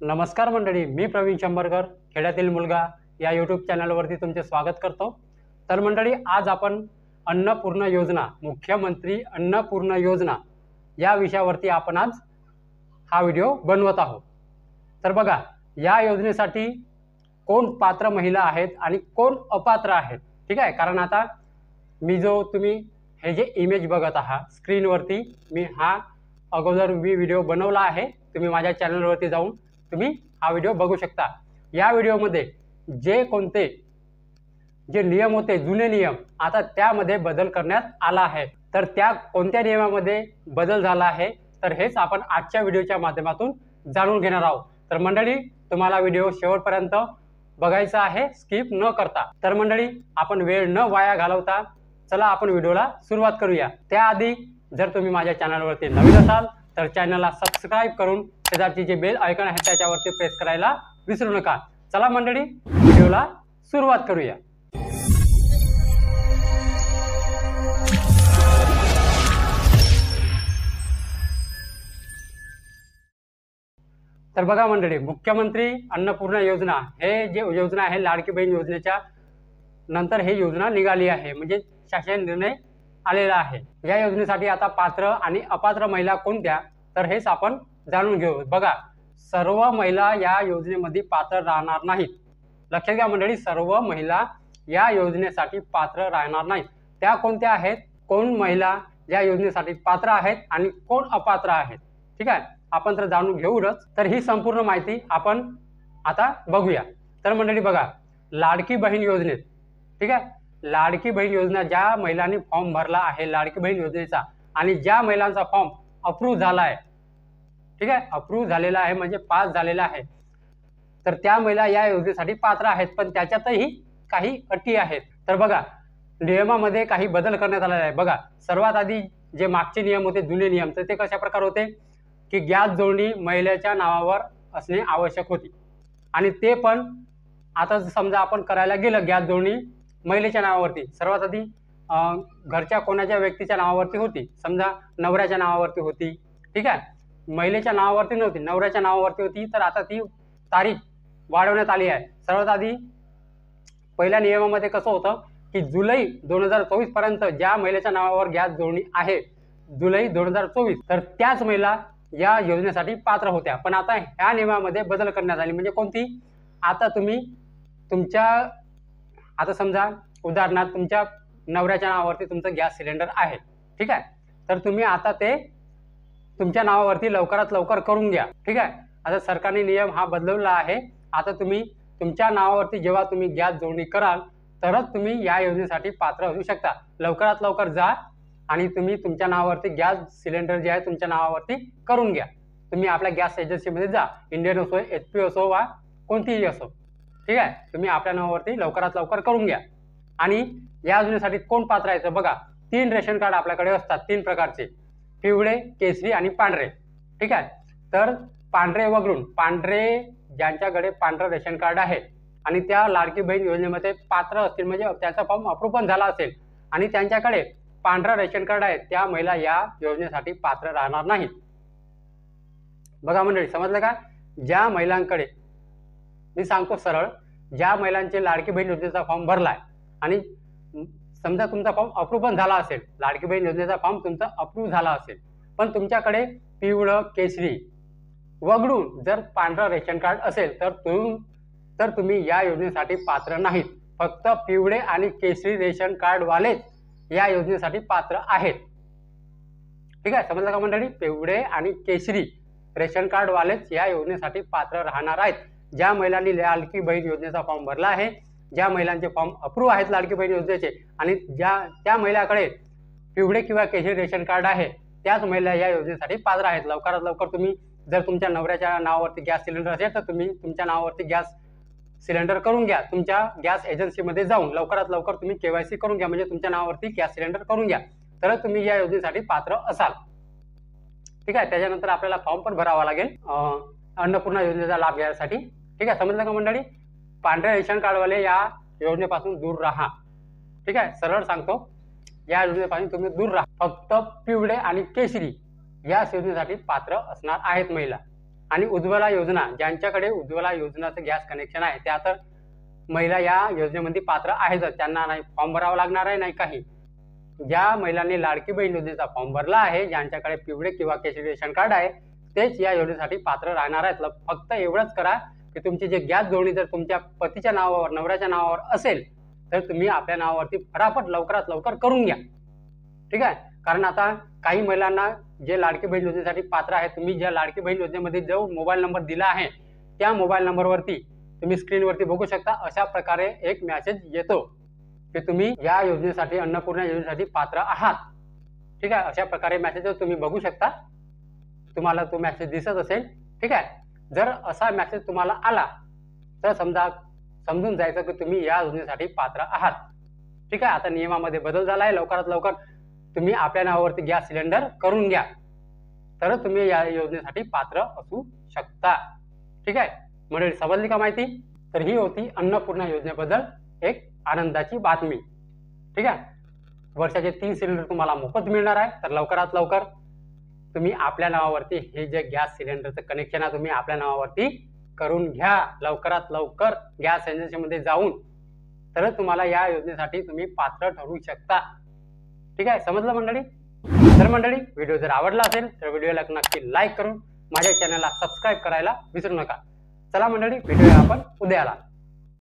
नमस्कार मंडळी, मी प्रवीण शंभरकर खेड्यातील मुलगा या यूट्यूब चॅनलवरती तुमचे स्वागत करतो। तर मंडळी, आज आपण अन्नपूर्णा योजना, मुख्यमंत्री अन्नपूर्णा योजना या विषयावरती आपण आज हा व्हिडिओ बनवत आहोत। तर बघा, या योजनेसाठी कोण पात्र महिला आहेत आणि कोण अपात्र आहेत, ठीक आहे। कारण आता तुम्ही हे जे इमेज बघत आहात स्क्रीनवरती, मी हा अगोदर व्हिडिओ बनवला आहे। तुम्ही माझ्या चॅनलवरती जाऊन तुम्ही हा व्हिडिओ बघू शकता। या व्हिडिओमध्ये जे नियम होते, जुने नियम, आता त्यामध्ये बदल करण्यात आला आहे। तर त्या कोणत्या नियमामध्ये बदल झाला आहे, तर हेच आपण आजच्या व्हिडिओच्या माध्यमातून जाणून घेणार आहोत। तर मंडळी, तुम्हाला व्हिडिओ शेवटपर्यंत बघायचा आहे, स्किप न करता। तर मंडळी, आपण वेळ न वाया घालवता चला आपण व्हिडिओला सुरुवात करूया। त्याआधी जर तुम्ही माझ्या चॅनलवरती नवीन असाल तर चॅनलला सबस्क्राइब करून शेजारची जे बेल आयकॉन आहे त्याच्यावरती प्रेस करायला विसरू नका। चला मंडळी, व्हिडिओला सुरुवात करूया। तर बघा मंडळी, मुख्यमंत्री अन्नपूर्णा योजना हे जे योजना आहे, लाडकी बहीण योजनेच्या नंतर ही योजना निघाली आहे, म्हणजे शासन निर्णय आलेला आहे। या योजनेसाठी आता पात्र आणि अपात्र महिला कोणत्या, तर हेच आपण जाणून घेऊ। बघा, सर्व महिला या योजनेमध्ये पात्र राहणार नाहीत। लक्षात घ्या मंडळी, सर्व महिला या योजनेसाठी पात्र राहणार नाहीत। त्या कोणत्या आहेत, कोण महिला या योजनेसाठी पात्र आहेत आणि कोण अपात्र आहेत, ठीक आहे। आपण तर जाणून घेऊच। तर ही संपूर्ण माहिती आपण आता बघूया। तर मंडळी बघा, लाडकी बहीण योजनेत, ठीक आहे, लाडकी बहीण योजना ज्या महिलांनी फॉर्म भरला आहे लाडकी बहीण योजनेचा, आणि ज्या महिलांचा फॉर्म अप्रूव्ह झाला आहे, ठीक आहे, अप्रूव्ह झालेला आहे म्हणजे पास झालेला आहे, तर त्या महिला या योजनेसाठी पात्र आहेत। पण त्याच्यातही काही अटी आहेत। तर बघा, नियमामध्ये काही बदल करण्यात आलेला आहे। बघा, सर्वात आधी जे मागचे नियम होते, जुने नियम, तर ते कशा प्रकारे होते की गॅस जोडणी महिलेच्या नावावर असणे आवश्यक होती, आणि ते पण आता समजा आपण करायला गेलं गॅस जोडणी महिलेच्या नावावरती, सर्वात आधी घरच्या कोणाच्या व्यक्तीच्या नावावरती होती, समजा नवऱ्याच्या नावावरती होती, ठीक आहे, महिलेच्या नावावरती नव्हती, नवऱ्याच्या नावावरती होती। तर आता ती तारीख वाढवण्यात आली आहे। सर्वात आधी पहिल्या नियमामध्ये कसं होतं की जुलै 2024 पर्यंत ज्या महिलेच्या नावावर गॅस जोडणी आहे, जुलै 2024, तर त्याच महिला या योजनेसाठी पात्र होत्या। पण आता ह्या नियमामध्ये बदल करण्यात आली, म्हणजे कोणती, आता तुम्ही आता समजा उदाहरणार्थ तुमच्या नवऱ्याच्या नावावरती तुमचं गॅस सिलेंडर आहे, ठीक आहे, तर तुम्ही आता ते तुमच्या नावावरती लवकरात लवकर करून घ्या, ठीक आहे। आता सरकारने नियम हा बदलवला आहे। आता तुम्ही तुमच्या नावावरती जेव्हा तुम्ही गॅस जोडणी कराल तरच तुम्ही या योजनेसाठी पात्र होऊ शकता। लवकरात लवकर जा आणि तुम्ही तुमच्या नावावरती गॅस सिलेंडर जे आहे तुमच्या नावावरती करून घ्या। तुम्ही आपल्या गॅस एजन्सीमध्ये जा, इंडियन असो, HP असो वा कोणतीही असो, ठीक आहे, तुम्ही आपल्या नावावरती लवकरात लवकर करून घ्या। आणि या योजनेसाठी कोण पात्र आहे, तर बघा, 3 रेशन कार्ड आपल्याकडे असतात, 3 प्रकारचे, पिवळे, केशरी आणि पांढरे, ठीक आहे। तर पांढरे वगळून, ज्यांच्याकडे पांढरं रेशन कार्ड आहे आणि त्या लाडकी बहीण योजनेमध्ये पात्र असतील, म्हणजे त्याचा फॉर्म अप्रूव्ह पण झाला असेल आणि त्यांच्याकडे पांढरं रेशन कार्ड आहे, त्या महिला या योजनेसाठी पात्र राहणार नाहीत। बघा मंडळी, समजलं का? ज्या महिलांकडे, मी सांगतो सरळ, ज्या महिलांचे लाडकी बहीण योजनेचा फॉर्म भरलाय आणि समजा तुमचा फॉर्म अप्रूव्ह पण झाला असेल, लाडकी बहीण योजनेचा फॉर्म तुमचा अप्रूव्ह झाला असेल, पण तुमच्याकडे पिवळं, केशरी वगळून जर पांढरं रेशन कार्ड असेल तर तुम्ही या योजनेसाठी पात्र नाहीत। फक्त पिवळे आणि केशरी रेशन कार्ड वालेच या योजनेसाठी पात्र आहेत, ठीक आहे, समजलं का मंडळी? पिवळे आणि केशरी रेशन कार्ड वालेच या योजनेसाठी पात्र राहणार आहेत। ज्या महिलांनी लाडकी बहीण योजनेचा फॉर्म भरला आहे, ज्या महिलांचे फॉर्म अप्रूव्ह आहेत लाडकी बहीण योजनेचे, आणि त्या महिलाकडे पिवळे किंवा केशरी रेशन कार्ड आहे, त्याच महिला या योजनेसाठी पात्र आहेत। लवकरात लवकर तुम्ही, जर तुमच्या नवऱ्याच्या नावावरती गॅस सिलेंडर असेल तर तुम्ही तुमच्या नावावरती गॅस सिलेंडर करून घ्या। तुमच्या गॅस एजन्सीमध्ये जाऊन लवकरात लवकर तुम्ही KYC करून घ्या, म्हणजे तुमच्या नावावरती गॅस सिलेंडर करून घ्या, तर तुम्ही या योजनेसाठी पात्र असाल, ठीक आहे। त्याच्यानंतर आपल्याला फॉर्म पण भरावा लागेल अन्नपूर्णा योजनेचा लाभ घ्यायसाठी, ठीक आहे, समजलं का मंडळी? पांढऱ्या रेशन कार्डवाले या योजनेपासून दूर राहा, ठीक आहे, सरळ सांगतो, या योजनेपासून तुम्ही दूर राहा। फक्त पिवळे आणि केशरी या योजनेसाठी पात्र असणार आहेत महिला, आणि उज्ज्वला योजना, ज्यांच्याकडे उज्ज्वला योजनाचं गॅस कनेक्शन आहे त्या तर महिला या योजनेमध्ये पात्र आहेतच, त्यांना नाही फॉर्म भरावा लागणार आहे नाही काही. ज्या महिलांनी लाडकी बहीण योजनेचा फॉर्म भरला आहे, ज्यांच्याकडे पिवळे किंवा केशरी रेशन कार्ड आहे, तेच या योजनेसाठी पात्र राहणार आहेत. फक्त एवढंच करा की तुमची जे गॅस जोडणी जर तुमच्या पतीच्या नावावर, नवऱ्याच्या नावावर असेल तर तुम्ही आपल्या नावावरती फटाफट लवकरात लवकर करून घ्या. ठीक आहे. कारण आता काही महिलांना जे लाडकी बहीण योजनेसाठी पात्र आहे, तुम्ही ज्या लाडकी बहीण योजनेमध्ये जो मोबाईल नंबर दिला आहे त्या मोबाईल नंबरवरती तुम्ही स्क्रीनवरती बघू शकता, अशा प्रकारे एक मेसेज येतो की तुम्ही या योजनेसाठी, अन्नपूर्णा योजनेसाठी पात्र आहात. ठीक आहे. अशा प्रकारे मेसेज तुम्ही बघू शकता, तुम्हाला तो मेसेज दिसत असेल. ठीक आहे. जर असा मेसेज तुम्हाला आला तर समजून जायचं की तुम्ही या योजनेसाठी पात्र आहात. ठीक आहे. आता नियमामध्ये बदल झाला आहे, लवकरात लवकर तुम्ही आपल्या नावावरती गॅस सिलेंडर करून घ्या, तर तुम्ही या योजनेसाठी पात्र असू शकता. ठीक आहे. मंडळी, समजली का माहिती? तर ही होती अन्नपूर्णा योजनेबद्दल एक आनंदाची बातमी. ठीक आहे. वर्षाचे 3 सिलेंडर तुम्हाला मोफत मिळणार आहे. तर लवकरात लवकर तुम्ही आपल्या नावावरती हे जे गॅस सिलेंडरचं कनेक्शन आहे तुम्ही आपल्या नावावरती करून घ्या लवकरात लवकर गॅस एजन्सीमध्ये जाऊन, तर तुम्हाला या योजनेसाठी तुम्ही पात्र ठरू शकता. ठीक आहे. समजलं मंडळी? तर मंडळी, व्हिडिओ जर आवडला असेल तर व्हिडिओला नक्की लाईक करून माझ्या चॅनलला सबस्क्राईब करायला विसरू नका. चला मंडळी, भेटूया आपण उद्याला.